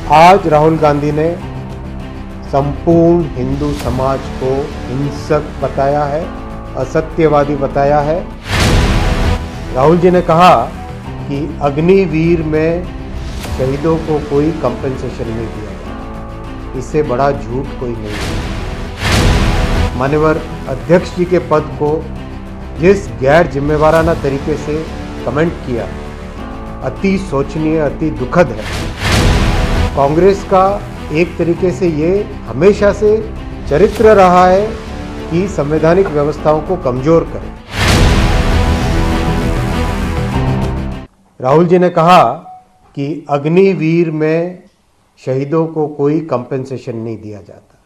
आज राहुल गांधी ने संपूर्ण हिंदू समाज को हिंसक बताया है, असत्यवादी बताया है। राहुल जी ने कहा कि अग्निवीर में शहीदों को कोई कंपनसेशन नहीं दिया गया। इससे बड़ा झूठ कोई नहीं है। माननीय अध्यक्ष जी के पद को जिस गैर जिम्मेवाराना तरीके से कमेंट किया, अति शोचनीय, अति दुखद है। कांग्रेस का एक तरीके से ये हमेशा से चरित्र रहा है कि संवैधानिक व्यवस्थाओं को कमजोर करे। राहुल जी ने कहा कि अग्निवीर में शहीदों को कोई कंपनसेशन नहीं दिया जाता।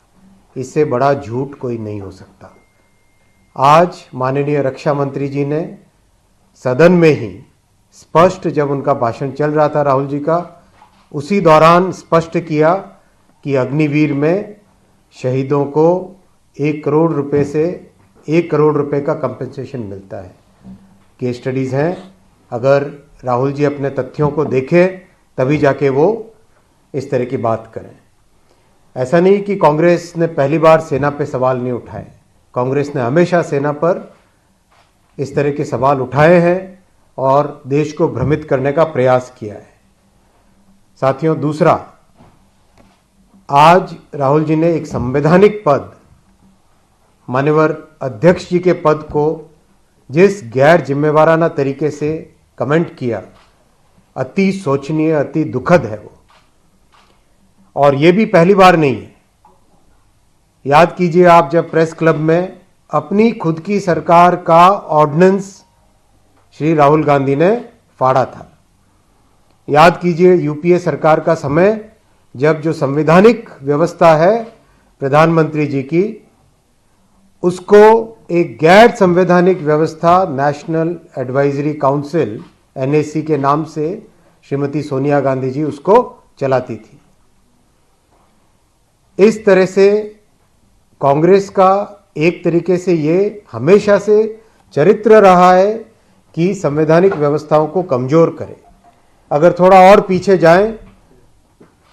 इससे बड़ा झूठ कोई नहीं हो सकता। आज माननीय रक्षा मंत्री जी ने सदन में ही स्पष्ट, जब उनका भाषण चल रहा था राहुल जी का, उसी दौरान स्पष्ट किया कि अग्निवीर में शहीदों को 1 करोड़ रुपए से 1 करोड़ रुपए का कंपनसेशन मिलता है। केस स्टडीज़ हैं, अगर राहुल जी अपने तथ्यों को देखें तभी जाके वो इस तरह की बात करें। ऐसा नहीं कि कांग्रेस ने पहली बार सेना पे सवाल नहीं उठाए। कांग्रेस ने हमेशा सेना पर इस तरह के सवाल उठाए हैं और देश को भ्रमित करने का प्रयास किया है। साथियों, दूसरा, आज राहुल जी ने एक संवैधानिक पद, माननीय अध्यक्ष जी के पद को जिस गैर जिम्मेवाराना तरीके से कमेंट किया, अति शोचनीय, अति दुखद है वो। और ये भी पहली बार नहीं है। याद कीजिए, आप जब प्रेस क्लब में अपनी खुद की सरकार का ऑर्डिनेंस श्री राहुल गांधी ने फाड़ा था। याद कीजिए, यूपीए सरकार का समय, जब जो संवैधानिक व्यवस्था है प्रधानमंत्री जी की, उसको एक गैर संवैधानिक व्यवस्था नेशनल एडवाइजरी काउंसिल एनएसी के नाम से श्रीमती सोनिया गांधी जी उसको चलाती थी। इस तरह से कांग्रेस का एक तरीके से ये हमेशा से चरित्र रहा है कि संवैधानिक व्यवस्थाओं को कमजोर करे। अगर थोड़ा और पीछे जाएं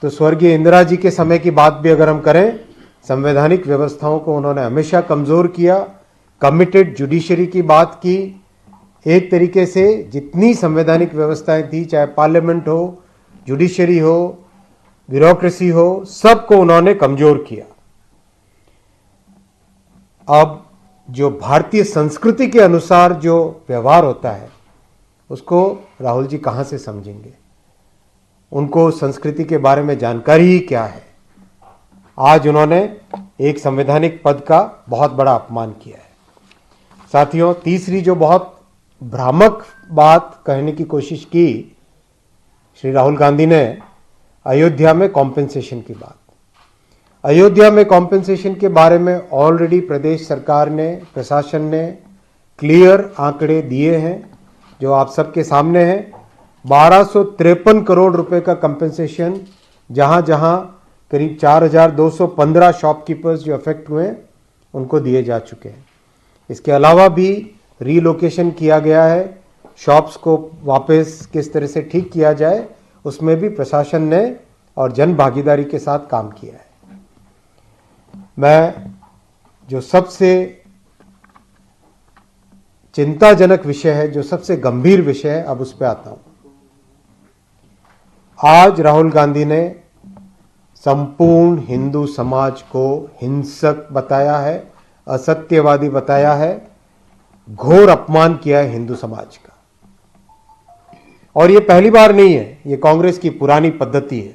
तो स्वर्गीय इंदिरा जी के समय की बात भी अगर हम करें, संवैधानिक व्यवस्थाओं को उन्होंने हमेशा कमजोर किया। कमिटेड जुडिशरी की बात की। एक तरीके से जितनी संवैधानिक व्यवस्थाएं थी, चाहे पार्लियामेंट हो, जुडिशरी हो, ब्यूरोक्रेसी हो, सबको उन्होंने कमजोर किया। अब जो भारतीय संस्कृति के अनुसार जो व्यवहार होता है, उसको राहुल जी कहां से समझेंगे? उनको संस्कृति के बारे में जानकारी ही क्या है? आज उन्होंने एक संवैधानिक पद का बहुत बड़ा अपमान किया है। साथियों, तीसरी जो बहुत भ्रामक बात कहने की कोशिश की श्री राहुल गांधी ने, अयोध्या में कॉम्पेंसेशन की बात। अयोध्या में कॉम्पेंसेशन के बारे में ऑलरेडी प्रदेश सरकार ने, प्रशासन ने क्लियर आंकड़े दिए हैं जो आप सबके सामने हैं। 1253 करोड़ रुपए का कंपनसेशन, जहां जहां करीब 4215 शॉपकीपर्स जो अफेक्ट हुए हैं उनको दिए जा चुके हैं। इसके अलावा भी रीलोकेशन किया गया है। शॉप्स को वापस किस तरह से ठीक किया जाए, उसमें भी प्रशासन ने और जन भागीदारी के साथ काम किया है। मैं जो सबसे चिंताजनक विषय है, जो सबसे गंभीर विषय है, अब उस पर आता हूं। आज राहुल गांधी ने संपूर्ण हिंदू समाज को हिंसक बताया है, असत्यवादी बताया है, घोर अपमान किया है हिंदू समाज का। और ये पहली बार नहीं है, ये कांग्रेस की पुरानी पद्धति है।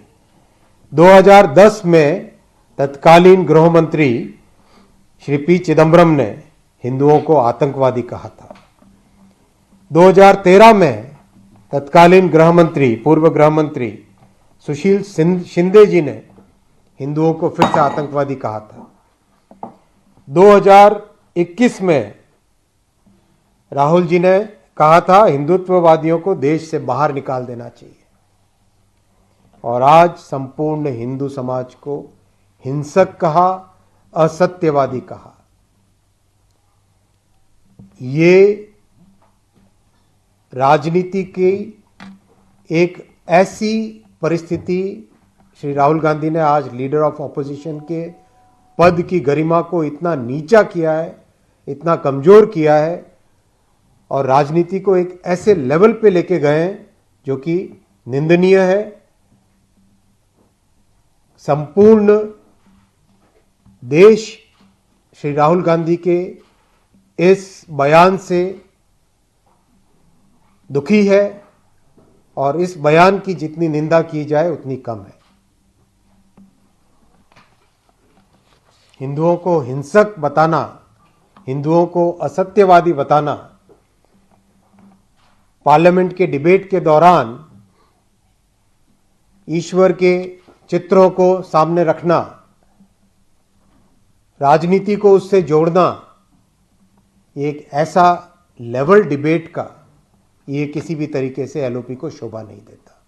2010 में तत्कालीन गृह मंत्री श्री पी चिदंबरम ने हिंदुओं को आतंकवादी कहा था। 2013 में तत्कालीन गृह मंत्री, पूर्व गृह मंत्री सुशील शिंदे जी ने हिंदुओं को फिर से आतंकवादी कहा था। 2021 में राहुल जी ने कहा था हिंदुत्ववादियों को देश से बाहर निकाल देना चाहिए। और आज संपूर्ण हिंदू समाज को हिंसक कहा, असत्यवादी कहा। ये राजनीति की एक ऐसी परिस्थिति श्री राहुल गांधी ने आज लीडर ऑफ ऑपोजिशन के पद की गरिमा को इतना नीचा किया है, इतना कमजोर किया है और राजनीति को एक ऐसे लेवल पे लेके गए हैं जो कि निंदनीय है। संपूर्ण देश श्री राहुल गांधी के इस बयान से दुखी है और इस बयान की जितनी निंदा की जाए उतनी कम है। हिंदुओं को हिंसक बताना, हिंदुओं को असत्यवादी बताना, पार्लियामेंट के डिबेट के दौरान ईश्वर के चित्रों को सामने रखना, राजनीति को उससे जोड़ना, ये एक ऐसा लेवल डिबेट का ये किसी भी तरीके से एलओपी को शोभा नहीं देता।